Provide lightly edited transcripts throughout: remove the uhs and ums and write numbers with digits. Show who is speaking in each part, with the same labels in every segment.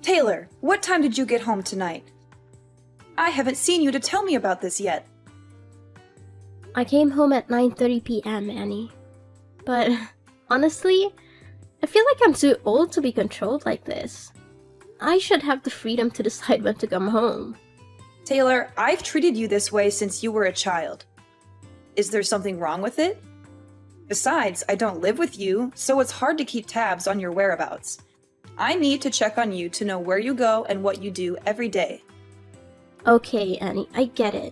Speaker 1: Taylor, what time did you get home tonight? I haven't seen you to tell me about this yet.
Speaker 2: I came home at 9:30 p.m., Annie. But honestly, I feel like I'm too old to be controlled like this. I should have the freedom to decide when to come home.
Speaker 1: Taylor, I've treated you this way since you were a child. Is there something wrong with it? Besides, I don't live with you, so it's hard to keep tabs on your whereabouts. I need to check on you to know where you go and what you do every day.
Speaker 2: Okay, Annie, I get it.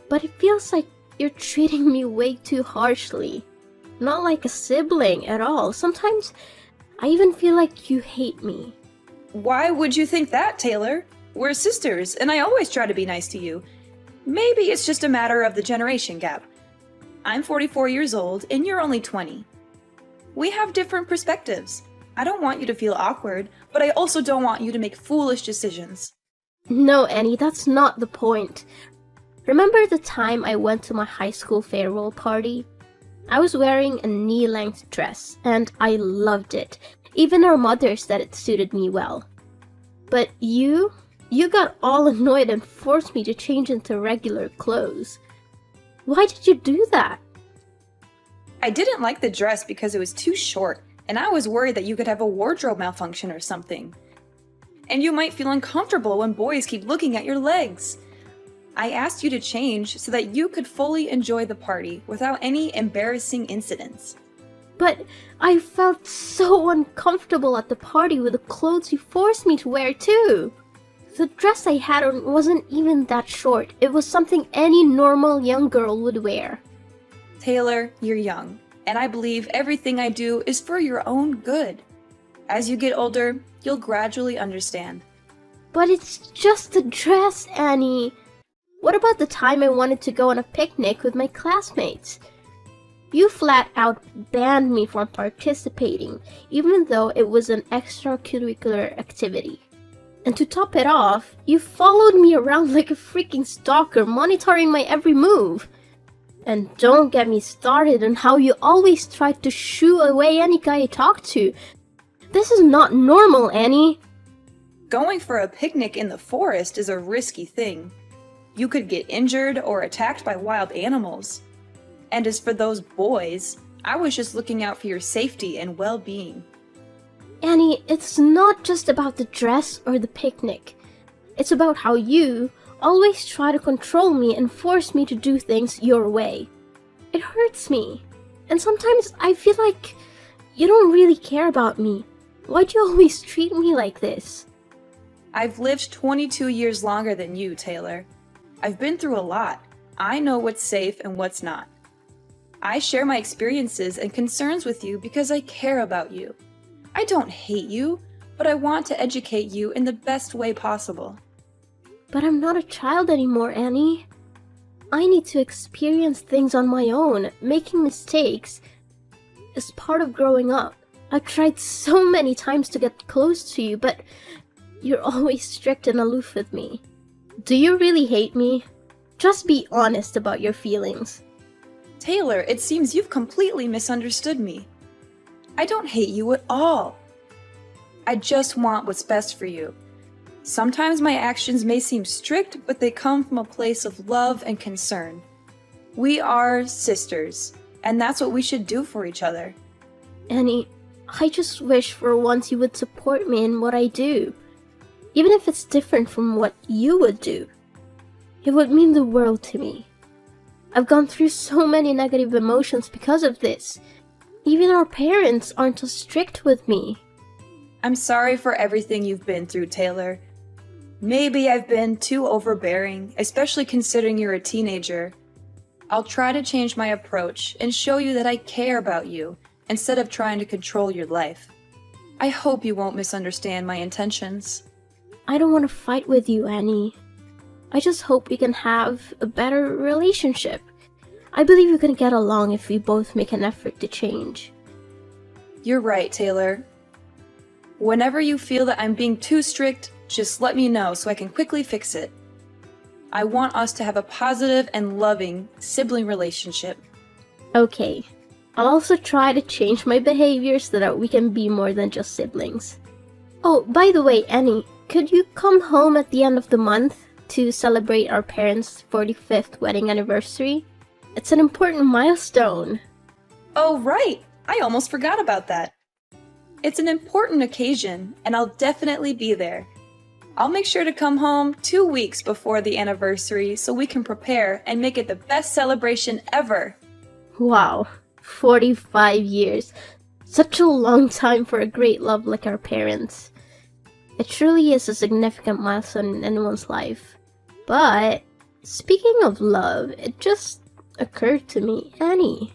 Speaker 2: But it feels like you're treating me way too harshly. Not like a sibling at all. Sometimes I even feel like you hate me.
Speaker 1: Why would you think that, Taylor? We're sisters, and I always try to be nice to you. Maybe it's just a matter of the generation gap. I'm 44 years old, and you're only 20. We have different perspectives. I don't want you to feel awkward, but I also don't want you to make foolish decisions.
Speaker 2: No, Annie, that's not the point. Remember the time I went to my high school farewell party? I was wearing a knee-length dress, and I loved it. Even our mother said it suited me well. But you got all annoyed and forced me to change into regular clothes. Why did you do that?
Speaker 1: I didn't like the dress because it was too short, and I was worried that you could have a wardrobe malfunction or something. And you might feel uncomfortable when boys keep looking at your legs. I asked you to change so that you could fully enjoy the party without any embarrassing incidents.
Speaker 2: But I felt so uncomfortable at the party with the clothes you forced me to wear too. The dress I had on wasn't even that short. It was something any normal young girl would wear.
Speaker 1: Taylor, you're young, and I believe everything I do is for your own good. As you get older, you'll gradually understand.
Speaker 2: But it's just a dress, Annie. What about the time I wanted to go on a picnic with my classmates? You flat out banned me from participating, even though it was an extracurricular activity. And to top it off, you followed me around like a freaking stalker, monitoring my every move. And don't get me started on how you always tried to shoo away any guy I talked to. This is not normal, Annie.
Speaker 1: Going for a picnic in the forest is a risky thing. You could get injured or attacked by wild animals. And as for those boys, I was just looking out for your safety and well-being.
Speaker 2: Annie, it's not just about the dress or the picnic. It's about how you always try to control me and force me to do things your way. It hurts me. And sometimes I feel like you don't really care about me. Why do you always treat me like this?
Speaker 1: I've lived 22 years longer than you, Taylor. I've been through a lot. I know what's safe and what's not. I share my experiences and concerns with you because I care about you. I don't hate you, but I want to educate you in the best way possible.
Speaker 2: But I'm not a child anymore, Annie. I need to experience things on my own. Making mistakes is part of growing up. I've tried so many times to get close to you, but you're always strict and aloof with me. Do you really hate me? Just be honest about your feelings.
Speaker 1: Taylor, it seems you've completely misunderstood me. I don't hate you at all. I just want what's best for you. Sometimes my actions may seem strict, but they come from a place of love and concern. We are sisters, and that's what we should do for each other.
Speaker 2: Annie, I just wish for once you would support me in what I do. Even if it's different from what you would do. It would mean the world to me. I've gone through so many negative emotions because of this. Even our parents aren't so strict with me.
Speaker 1: I'm sorry for everything you've been through, Taylor. Maybe I've been too overbearing, especially considering you're a teenager. I'll try to change my approach and show you that I care about you, instead of trying to control your life. I hope you won't misunderstand my intentions.
Speaker 2: I don't want to fight with you, Annie. I just hope we can have a better relationship. I believe we can get along if we both make an effort to change.
Speaker 1: You're right, Taylor. Whenever you feel that I'm being too strict, just let me know so I can quickly fix it. I want us to have a positive and loving sibling relationship.
Speaker 2: Oh, by the way, Annie, could you come home at the end of the month to celebrate our parents' 45th wedding anniversary? It's an important milestone.
Speaker 1: Oh, right! I almost forgot about that. It's an important occasion, and I'll definitely be there. I'll make sure to come home 2 weeks before the anniversary so we can prepare and make it the best celebration ever.
Speaker 2: Wow, 45 years. Such a long time for a great love like our parents. It truly is a significant milestone in anyone's life. But, speaking of love, it just occurred to me, Annie.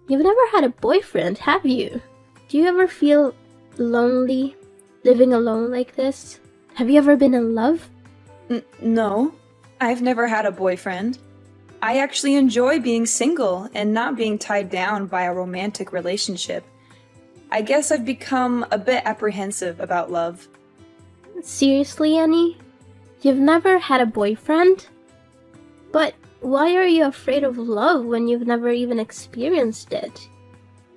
Speaker 2: You've never had a boyfriend, have you? Do you ever feel lonely, living alone like this? Have you ever been in love?
Speaker 1: No, I've never had a boyfriend. I actually enjoy being single and not being tied down by a romantic relationship. I guess I've become a bit apprehensive about love.
Speaker 2: Seriously, Annie? You've never had a boyfriend? But why are you afraid of love when you've never even experienced it?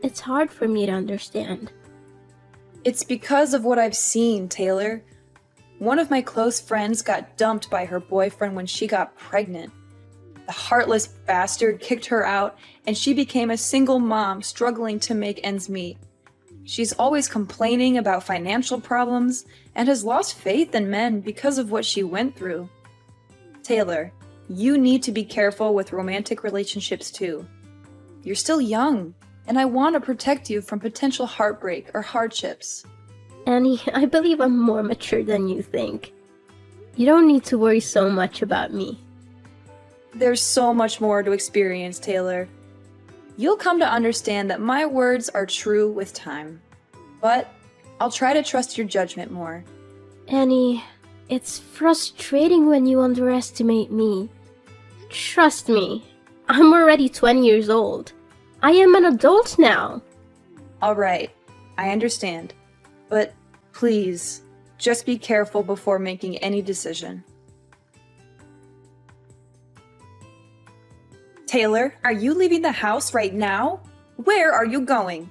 Speaker 2: It's hard for me to understand.
Speaker 1: It's because of what I've seen, Taylor. One of my close friends got dumped by her boyfriend when she got pregnant. The heartless bastard kicked her out, and she became a single mom struggling to make ends meet. She's always complaining about financial problems and has lost faith in men because of what she went through. Taylor, you need to be careful with romantic relationships too. You're still young, and I want to protect you from potential heartbreak or hardships.
Speaker 2: Annie, I believe I'm more mature than you think. You don't need to worry so much about me.
Speaker 1: There's so much more to experience, Taylor. You'll come to understand that my words are true with time. But I'll try to trust your judgment more.
Speaker 2: Annie, it's frustrating when you underestimate me. Trust me, I'm already 20 years old. I am an adult now.
Speaker 1: Alright, I understand. But please, just be careful before making any decision. Taylor, are you leaving the house right now? Where are you going?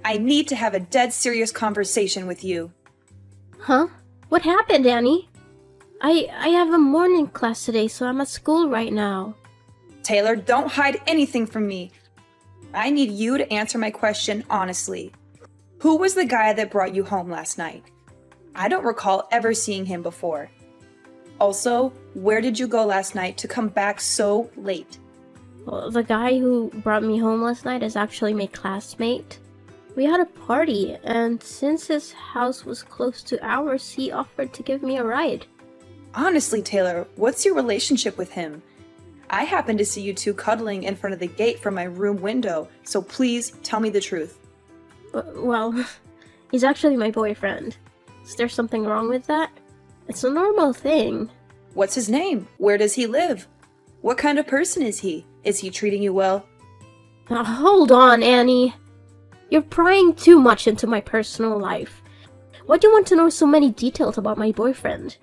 Speaker 1: I need to have a dead serious conversation with you.
Speaker 2: Huh? What happened, Annie? I have a morning class today, so I'm at school right now.
Speaker 1: Taylor, don't hide anything from me. I need you to answer my question honestly. Who was the guy that brought you home last night? I don't recall ever seeing him before. Also, where did you go last night to come back so late?
Speaker 2: Well, the guy who brought me home last night is actually my classmate. We had a party, and since his house was close to ours, he offered to give me a ride.
Speaker 1: Honestly, Taylor, what's your relationship with him? I happened to see you two cuddling in front of the gate from my room window, so please tell me the truth.
Speaker 2: Well, he's actually my boyfriend. Is there something wrong with that? It's a normal thing.
Speaker 1: What's his name? Where does he live? What kind of person is he? Is he treating you well?
Speaker 2: Now, hold on, Annie. You're prying too much into my personal life. Why do you want to know so many details about my boyfriend?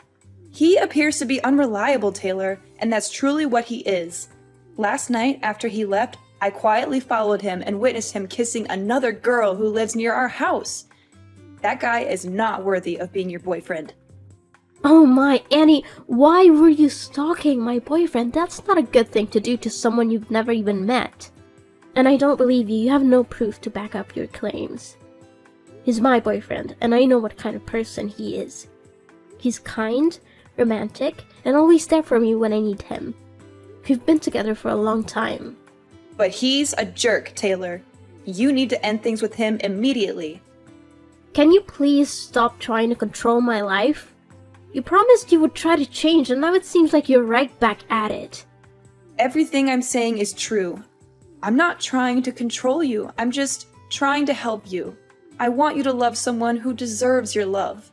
Speaker 1: He appears to be unreliable, Taylor, and that's truly what he is. Last night, after he left, I quietly followed him and witnessed him kissing another girl who lives near our house. That guy is not worthy of being your boyfriend.
Speaker 2: Oh my, Annie, why were you stalking my boyfriend? That's not a good thing to do to someone you've never even met. And I don't believe you. You have no proof to back up your claims. He's my boyfriend, and I know what kind of person he is. He's kind, romantic, and always there for me when I need him. We've been together for a long time.
Speaker 1: But he's a jerk, Taylor. You need to end things with him immediately.
Speaker 2: Can you please stop trying to control my life? You promised you would try to change, and now it seems like you're right back at it.
Speaker 1: Everything I'm saying is true. I'm not trying to control you. I'm just trying to help you. I want you to love someone who deserves your love.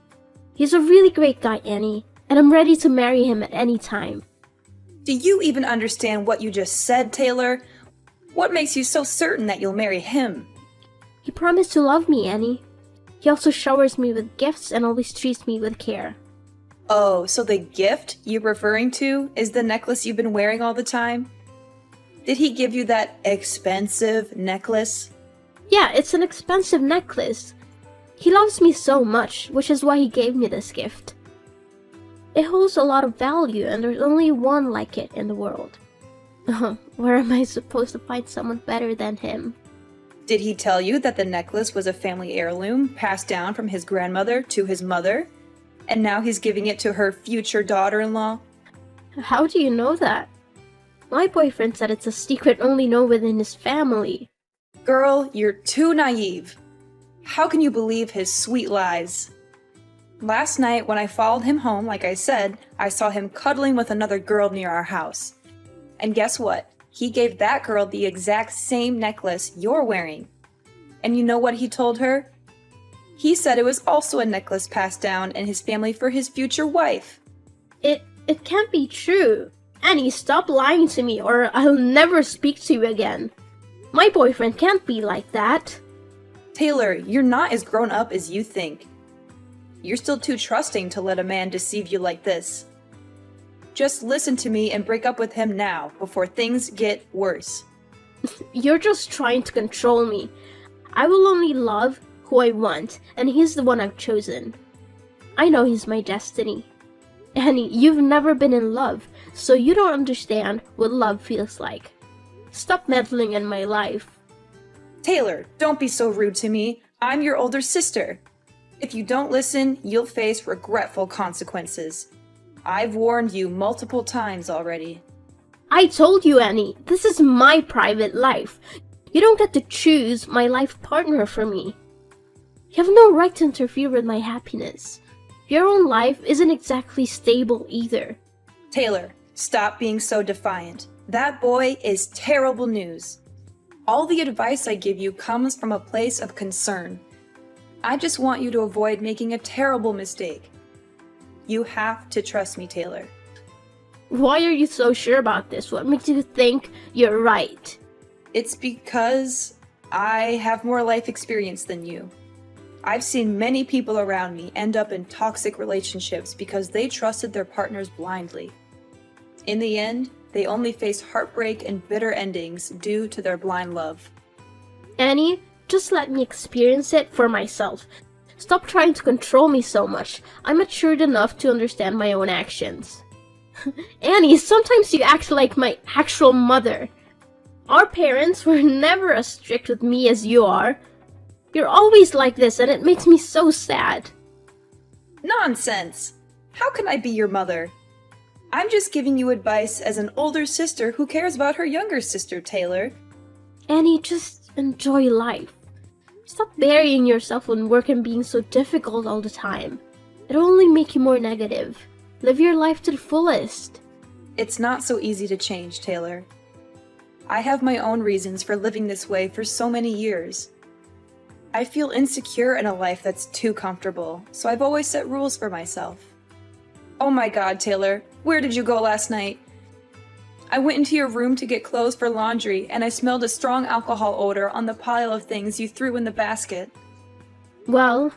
Speaker 2: He's a really great guy, Annie, and I'm ready to marry him at any time.
Speaker 1: Do you even understand what you just said, Taylor? What makes you so certain that you'll marry him?
Speaker 2: He promised to love me, Annie. He also showers me with gifts and always treats me with care.
Speaker 1: Oh, so the gift you're referring to is the necklace you've been wearing all the time? Did he give you that expensive necklace?
Speaker 2: Yeah, it's an expensive necklace. He loves me so much, which is why he gave me this gift. It holds a lot of value, and there's only one like it in the world. Where am I supposed to find someone better than him?
Speaker 1: Did he tell you that the necklace was a family heirloom passed down from his grandmother to his mother? And now he's giving it to her future daughter-in-law?
Speaker 2: How do you know that? My boyfriend said it's a secret only known within his family.
Speaker 1: Girl, you're too naive. How can you believe his sweet lies? Last night, when I followed him home, like I said, I saw him cuddling with another girl near our house. And guess what? He gave that girl the exact same necklace you're wearing. And you know what he told her? He said it was also a necklace passed down in his family for his future wife.
Speaker 2: It can't be true. Annie, stop lying to me or I'll never speak to you again. My boyfriend can't be like that.
Speaker 1: Taylor, you're not as grown up as you think. You're still too trusting to let a man deceive you like this. Just listen to me and break up with him now, before things get worse.
Speaker 2: You're just trying to control me. I will only love who I want, and he's the one I've chosen. I know he's my destiny. Annie, you've never been in love, so you don't understand what love feels like. Stop meddling in my life.
Speaker 1: Taylor, don't be so rude to me. I'm your older sister. If you don't listen, you'll face regretful consequences. I've warned you multiple times already.
Speaker 2: I told you, Annie, this is my private life. You don't get to choose my life partner for me. You have no right to interfere with my happiness. Your own life isn't exactly stable either.
Speaker 1: Taylor, stop being so defiant. That boy is terrible news. All the advice I give you comes from a place of concern. I just want you to avoid making a terrible mistake. You have to trust me, Taylor.
Speaker 2: Why are you so sure about this? What makes you think you're right?
Speaker 1: It's because I have more life experience than you. I've seen many people around me end up in toxic relationships because they trusted their partners blindly. In the end, they only face heartbreak and bitter endings due to their blind love.
Speaker 2: Annie, just let me experience it for myself. Stop trying to control me so much. I'm matured enough to understand my own actions. Annie, sometimes you act like my actual mother. Our parents were never as strict with me as you are. You're always like this, and it makes me so sad.
Speaker 1: Nonsense! How can I be your mother? I'm just giving you advice as an older sister who cares about her younger sister, Taylor.
Speaker 2: Annie, just enjoy life. Stop burying yourself in work and being so difficult all the time. It'll only make you more negative. Live your life to the fullest.
Speaker 1: It's not so easy to change, Taylor. I have my own reasons for living this way for so many years. I feel insecure in a life that's too comfortable, so I've always set rules for myself. Oh my God, Taylor, where did you go last night? I went into your room to get clothes for laundry, and I smelled a strong alcohol odor on the pile of things you threw in the basket.
Speaker 2: Well,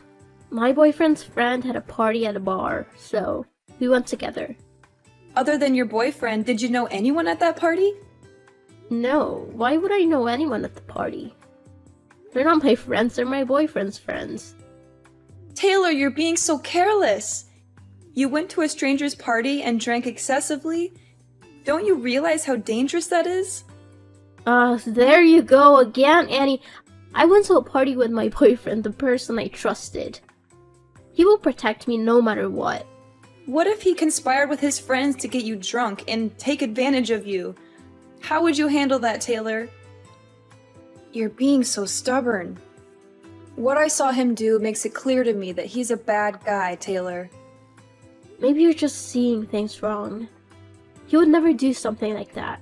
Speaker 2: my boyfriend's friend had a party at a bar, so we went together.
Speaker 1: Other than your boyfriend, did you know anyone at that party?
Speaker 2: No, why would I know anyone at the party? They're not my friends, they're my boyfriend's friends.
Speaker 1: Taylor, you're being so careless. You went to a stranger's party and drank excessively? Don't you realize how dangerous that is?
Speaker 2: There you go again, Annie. I went to a party with my boyfriend, the person I trusted. He will protect me no matter what.
Speaker 1: What if he conspired with his friends to get you drunk and take advantage of you? How would you handle that, Taylor? You're being so stubborn. What I saw him do makes it clear to me that he's a bad guy, Taylor.
Speaker 2: Maybe you're just seeing things wrong. He would never do something like that.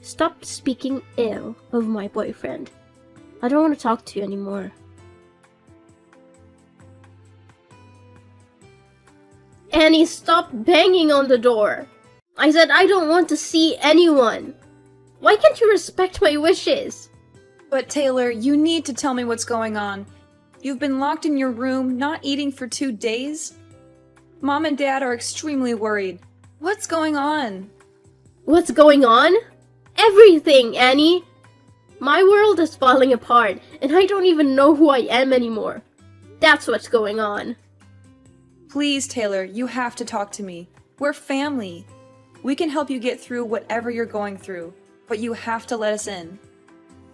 Speaker 2: Stop speaking ill of my boyfriend. I don't want to talk to you anymore. Annie, stop banging on the door. I said I don't want to see anyone. Why can't you respect my wishes?
Speaker 1: But Taylor, you need to tell me what's going on. You've been locked in your room, not eating for 2 days. Mom and Dad are extremely worried. What's going on?
Speaker 2: What's going on? Everything, Annie! My world is falling apart, and I don't even know who I am anymore. That's what's going on.
Speaker 1: Please, Taylor, you have to talk to me. We're family. We can help you get through whatever you're going through, but you have to let us in.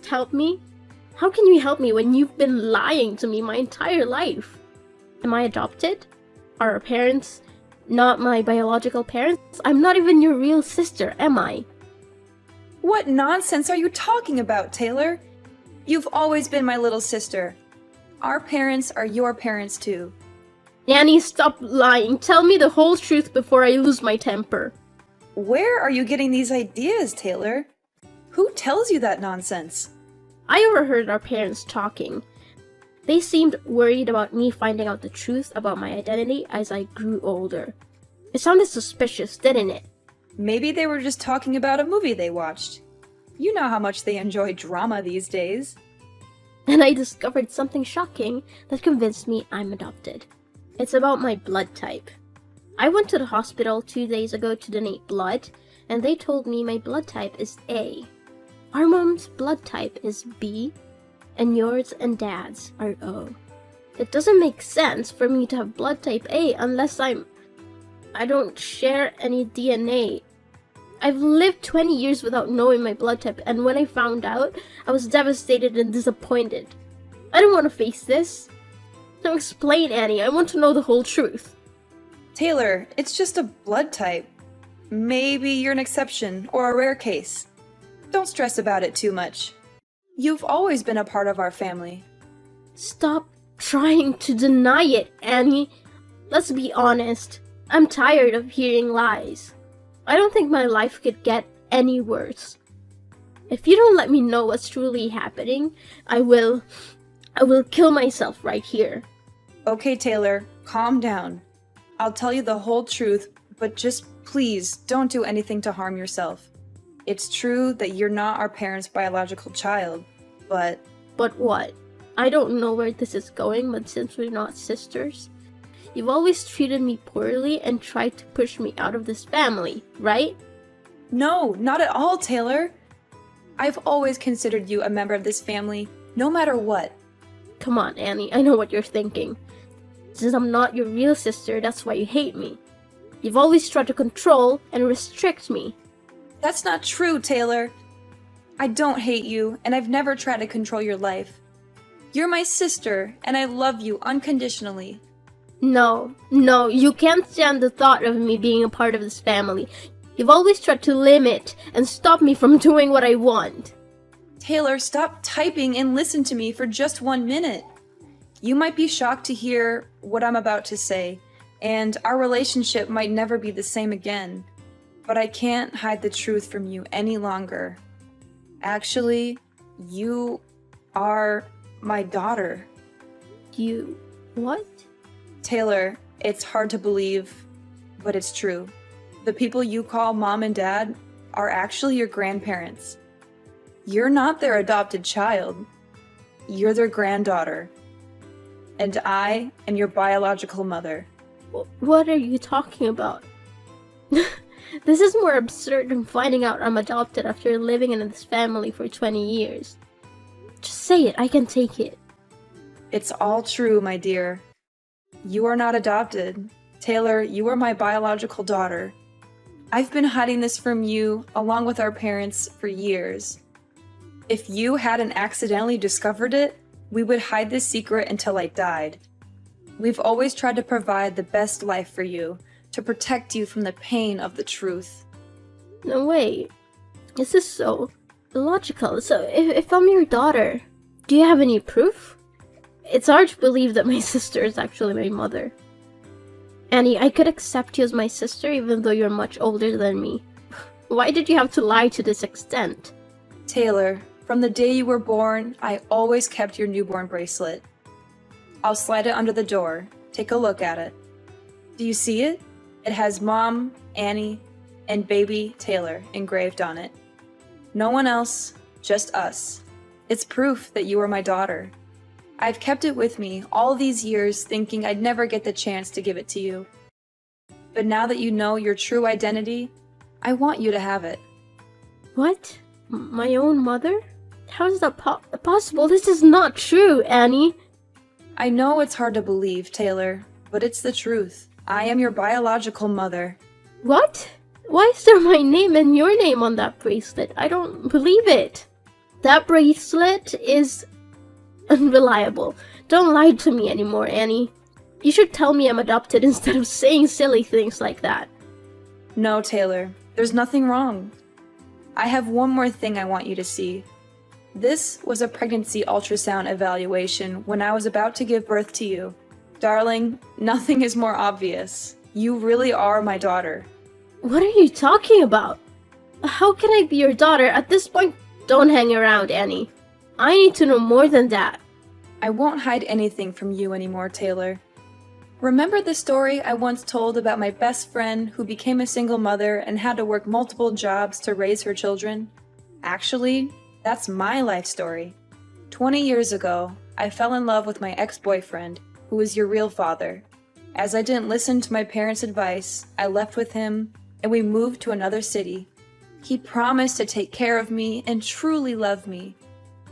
Speaker 2: Help me? How can you help me when you've been lying to me my entire life? Am I adopted? Are our parents not my biological parents? I'm not even your real sister, am I?
Speaker 1: What nonsense are you talking about, Taylor? You've always been my little sister. Our parents are your parents too.
Speaker 2: Annie, stop lying. Tell me the whole truth before I lose my temper.
Speaker 1: Where are you getting these ideas, Taylor? Who tells you that nonsense?
Speaker 2: I overheard our parents talking. They seemed worried about me finding out the truth about my identity as I grew older. It sounded suspicious, didn't it?
Speaker 1: Maybe they were just talking about a movie they watched. You know how much they enjoy drama these days.
Speaker 2: And I discovered something shocking that convinced me I'm adopted. It's about my blood type. I went to the hospital 2 days ago to donate blood, and they told me my blood type is A. Our mom's blood type is B, and yours and dad's are O. It doesn't make sense for me to have blood type A unless I don't share any DNA. I've lived 20 years without knowing my blood type, and when I found out, I was devastated and disappointed. I don't want to face this. Now explain, Annie. I want to know the whole truth.
Speaker 1: Taylor, it's just a blood type. Maybe you're an exception or a rare case. Don't stress about it too much. You've always been a part of our family.
Speaker 2: Stop trying to deny it, Annie. Let's be honest. I'm tired of hearing lies. I don't think my life could get any worse. If you don't let me know what's truly happening, I will kill myself right here.
Speaker 1: Okay, Taylor, calm down. I'll tell you the whole truth, but just please don't do anything to harm yourself. It's true that you're not our parents' biological child, but...
Speaker 2: But what? I don't know where this is going, but since we're not sisters, you've always treated me poorly and tried to push me out of this family, right?
Speaker 1: No, not at all, Taylor. I've always considered you a member of this family, no matter what.
Speaker 2: Come on, Annie, I know what you're thinking. Since I'm not your real sister, that's why you hate me. You've always tried to control and restrict me.
Speaker 1: That's not true, Taylor. I don't hate you, and I've never tried to control your life. You're my sister, and I love you unconditionally.
Speaker 2: No, you can't stand the thought of me being a part of this family. You've always tried to limit and stop me from doing what I want.
Speaker 1: Taylor, stop typing and listen to me for just 1 minute. You might be shocked to hear what I'm about to say, and our relationship might never be the same again. But I can't hide the truth from you any longer. Actually, you are my daughter.
Speaker 2: You... what?
Speaker 1: Taylor, it's hard to believe, but it's true. The people you call mom and dad are actually your grandparents. You're not their adopted child. You're their granddaughter. And I am your biological mother.
Speaker 2: What are you talking about? This is more absurd than finding out I'm adopted after living in this family for 20 years. Just say it, I can take it.
Speaker 1: It's all true, my dear. You are not adopted. Taylor, you are my biological daughter. I've been hiding this from you, along with our parents, for years. If you hadn't accidentally discovered it, we would hide this secret until I died. We've always tried to provide the best life for you, to protect you from the pain of the truth.
Speaker 2: No, wait. This is so illogical. So, if I'm your daughter, do you have any proof? It's hard to believe that my sister is actually my mother. Annie, I could accept you as my sister even though you're much older than me. Why did you have to lie to this extent?
Speaker 1: Taylor, from the day you were born, I always kept your newborn bracelet. I'll slide it under the door. Take a look at it. Do you see it? It has Mom, Annie, and baby Taylor engraved on it. No one else, just us. It's proof that you are my daughter. I've kept it with me all these years thinking I'd never get the chance to give it to you. But now that you know your true identity, I want you to have it.
Speaker 2: What? My own mother? How is that possible? This is not true, Annie.
Speaker 1: I know it's hard to believe, Taylor, but it's the truth. I am your biological mother.
Speaker 2: What? Why is there my name and your name on that bracelet? I don't believe it. That bracelet is unreliable. Don't lie to me anymore, Annie. You should tell me I'm adopted instead of saying silly things like that.
Speaker 1: No, Taylor, there's nothing wrong. I have one more thing I want you to see. This was a pregnancy ultrasound evaluation when I was about to give birth to you. Darling, nothing is more obvious. You really are my daughter.
Speaker 2: What are you talking about? How can I be your daughter? At this point, don't hang around, Annie. I need to know more than that.
Speaker 1: I won't hide anything from you anymore, Taylor. Remember the story I once told about my best friend who became a single mother and had to work multiple jobs to raise her children? Actually, that's my life story. 20 years ago, I fell in love with my ex-boyfriend, who was your real father. As I didn't listen to my parents' advice, I left with him, and we moved to another city. He promised to take care of me and truly love me.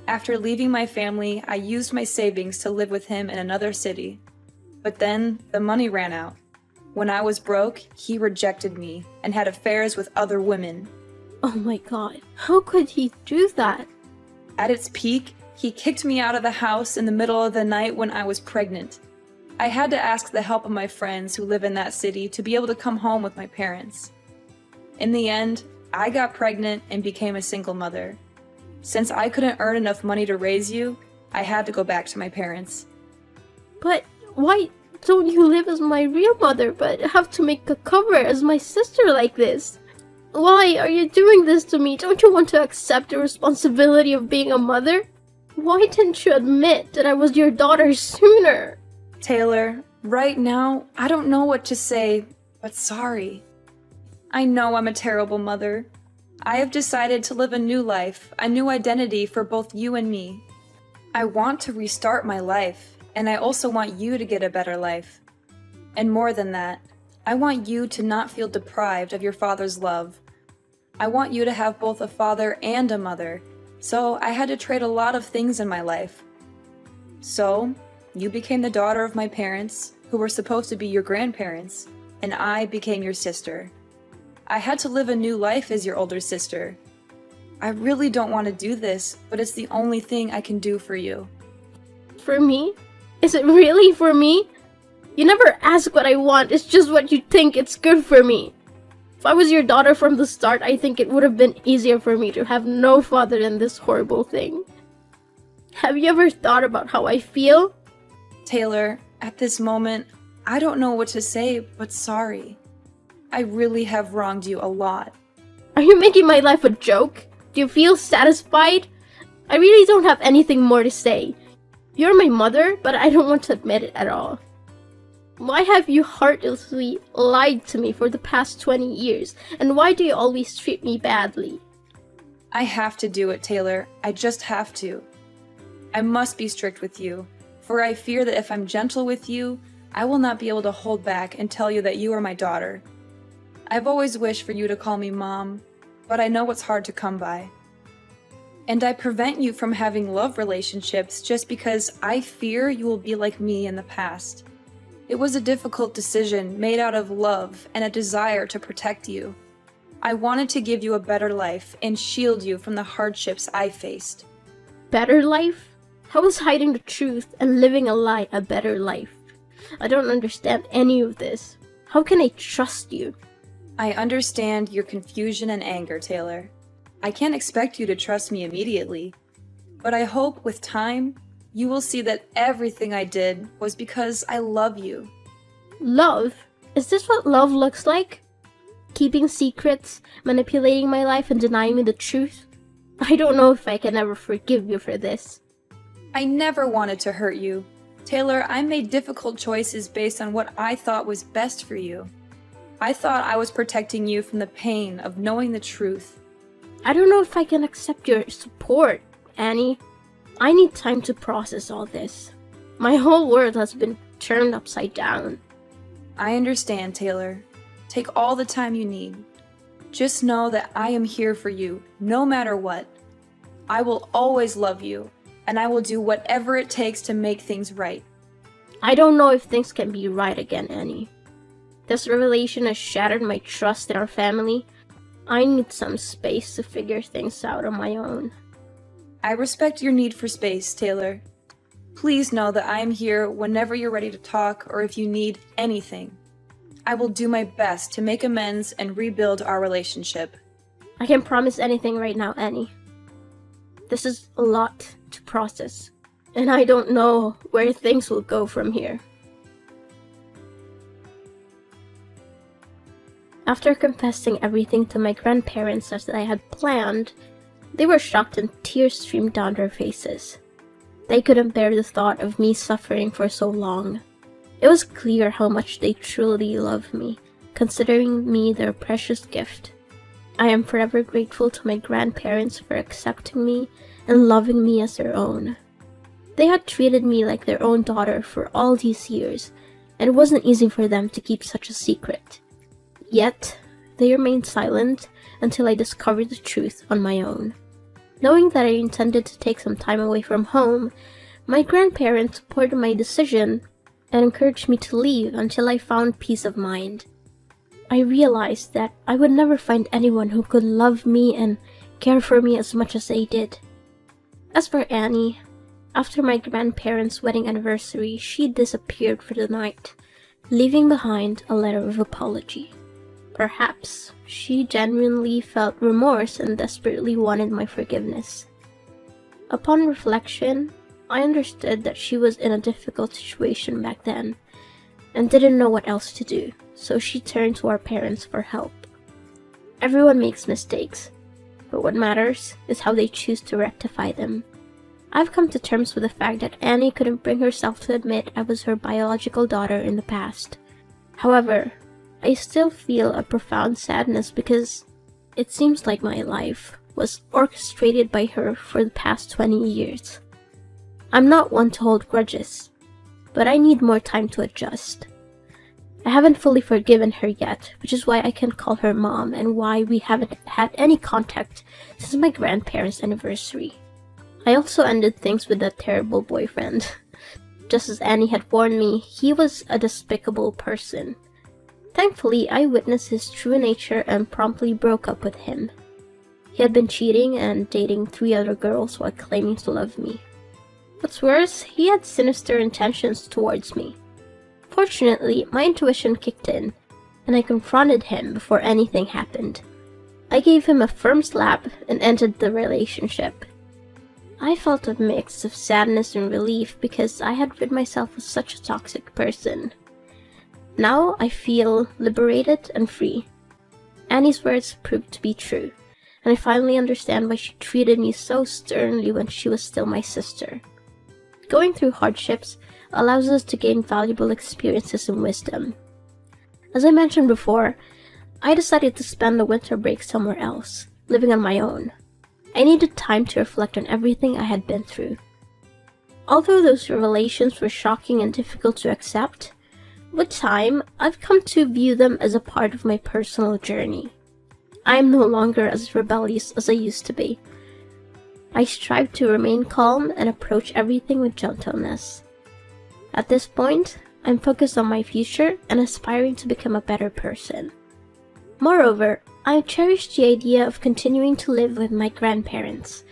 Speaker 1: After leaving my family, I used my savings to live with him in another city. But then, the money ran out. When I was broke, he rejected me and had affairs with other women.
Speaker 2: Oh my god, how could he do that?
Speaker 1: At its peak, he kicked me out of the house in the middle of the night when I was pregnant. I had to ask the help of my friends who live in that city to be able to come home with my parents. In the end, I got pregnant and became a single mother. Since I couldn't earn enough money to raise you, I had to go back to my parents.
Speaker 2: But why don't you live as my real mother but have to make a cover as my sister like this? Why are you doing this to me? Don't you want to accept the responsibility of being a mother? Why didn't you admit that I was your daughter sooner?
Speaker 1: Taylor, right now, I don't know what to say, but sorry. I know I'm a terrible mother. I have decided to live a new life, a new identity for both you and me. I want to restart my life, and I also want you to get a better life. And more than that, I want you to not feel deprived of your father's love. I want you to have both a father and a mother, so I had to trade a lot of things in my life. So, you became the daughter of my parents, who were supposed to be your grandparents, and I became your sister. I had to live a new life as your older sister. I really don't want to do this, but it's the only thing I can do for you.
Speaker 2: For me? Is it really for me? You never ask what I want, it's just what you think it's good for me. If I was your daughter from the start, I think it would have been easier for me to have no father than this horrible thing. Have you ever thought about how I feel?
Speaker 1: Taylor, at this moment, I don't know what to say, but sorry. I really have wronged you a lot.
Speaker 2: Are you making my life a joke? Do you feel satisfied? I really don't have anything more to say. You're my mother, but I don't want to admit it at all. Why have you heartlessly lied to me for the past 20 years? And why do you always treat me badly?
Speaker 1: I have to do it, Taylor. I just have to. I must be strict with you, for I fear that if I'm gentle with you, I will not be able to hold back and tell you that you are my daughter. I've always wished for you to call me Mom, but I know it's hard to come by. And I prevent you from having love relationships just because I fear you will be like me in the past. It was a difficult decision made out of love and a desire to protect you. I wanted to give you a better life and shield you from the hardships I faced.
Speaker 2: Better life? How is hiding the truth and living a lie a better life? I don't understand any of this. How can I trust you?
Speaker 1: I understand your confusion and anger, Taylor. I can't expect you to trust me immediately, but I hope with time, you will see that everything I did was because I love you.
Speaker 2: Love? Is this what love looks like? Keeping secrets, manipulating my life, and denying me the truth? I don't know if I can ever forgive you for this.
Speaker 1: I never wanted to hurt you. Taylor, I made difficult choices based on what I thought was best for you. I thought I was protecting you from the pain of knowing the truth.
Speaker 2: I don't know if I can accept your support, Annie. I need time to process all this. My whole world has been turned upside down.
Speaker 1: I understand, Taylor. Take all the time you need. Just know that I am here for you, no matter what. I will always love you, and I will do whatever it takes to make things right.
Speaker 2: I don't know if things can be right again, Annie. This revelation has shattered my trust in our family. I need some space to figure things out on my own.
Speaker 1: I respect your need for space, Taylor. Please know that I am here whenever you're ready to talk or if you need anything. I will do my best to make amends and rebuild our relationship.
Speaker 2: I can't promise anything right now, Annie. This is a lot to process, and I don't know where things will go from here. After confessing everything to my grandparents as I had planned, they were shocked and tears streamed down their faces. They couldn't bear the thought of me suffering for so long. It was clear how much they truly love me, considering me their precious gift. I am forever grateful to my grandparents for accepting me and loving me as their own. They had treated me like their own daughter for all these years, and it wasn't easy for them to keep such a secret. Yet, they remained silent until I discovered the truth on my own. Knowing that I intended to take some time away from home, my grandparents supported my decision and encouraged me to leave until I found peace of mind. I realized that I would never find anyone who could love me and care for me as much as they did. As for Annie, after my grandparents' wedding anniversary, she disappeared for the night, leaving behind a letter of apology. Perhaps she genuinely felt remorse and desperately wanted my forgiveness. Upon reflection, I understood that she was in a difficult situation back then and didn't know what else to do, so she turned to our parents for help. Everyone makes mistakes, but what matters is how they choose to rectify them. I've come to terms with the fact that Annie couldn't bring herself to admit I was her biological daughter in the past. However, I still feel a profound sadness because it seems like my life was orchestrated by her for the past 20 years. I'm not one to hold grudges, but I need more time to adjust. I haven't fully forgiven her yet, which is why I can't call her mom and why we haven't had any contact since my grandparents' anniversary. I also ended things with that terrible boyfriend. Just as Annie had warned me, he was a despicable person. Thankfully, I witnessed his true nature and promptly broke up with him. He had been cheating and dating 3 other girls while claiming to love me. What's worse, he had sinister intentions towards me. Fortunately, my intuition kicked in, and I confronted him before anything happened. I gave him a firm slap and ended the relationship. I felt a mix of sadness and relief because I had rid myself of such a toxic person. Now I feel liberated and free. Annie's words proved to be true, and I finally understand why she treated me so sternly when she was still my sister. Going through hardships allows us to gain valuable experiences and wisdom. As I mentioned before, I decided to spend the winter break somewhere else, living on my own. I needed time to reflect on everything I had been through. Although those revelations were shocking and difficult to accept, with time, I've come to view them as a part of my personal journey. I am no longer as rebellious as I used to be. I strive to remain calm and approach everything with gentleness. At this point, I'm focused on my future and aspiring to become a better person. Moreover, I cherish the idea of continuing to live with my grandparents,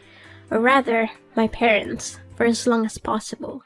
Speaker 2: or rather, my parents, for as long as possible.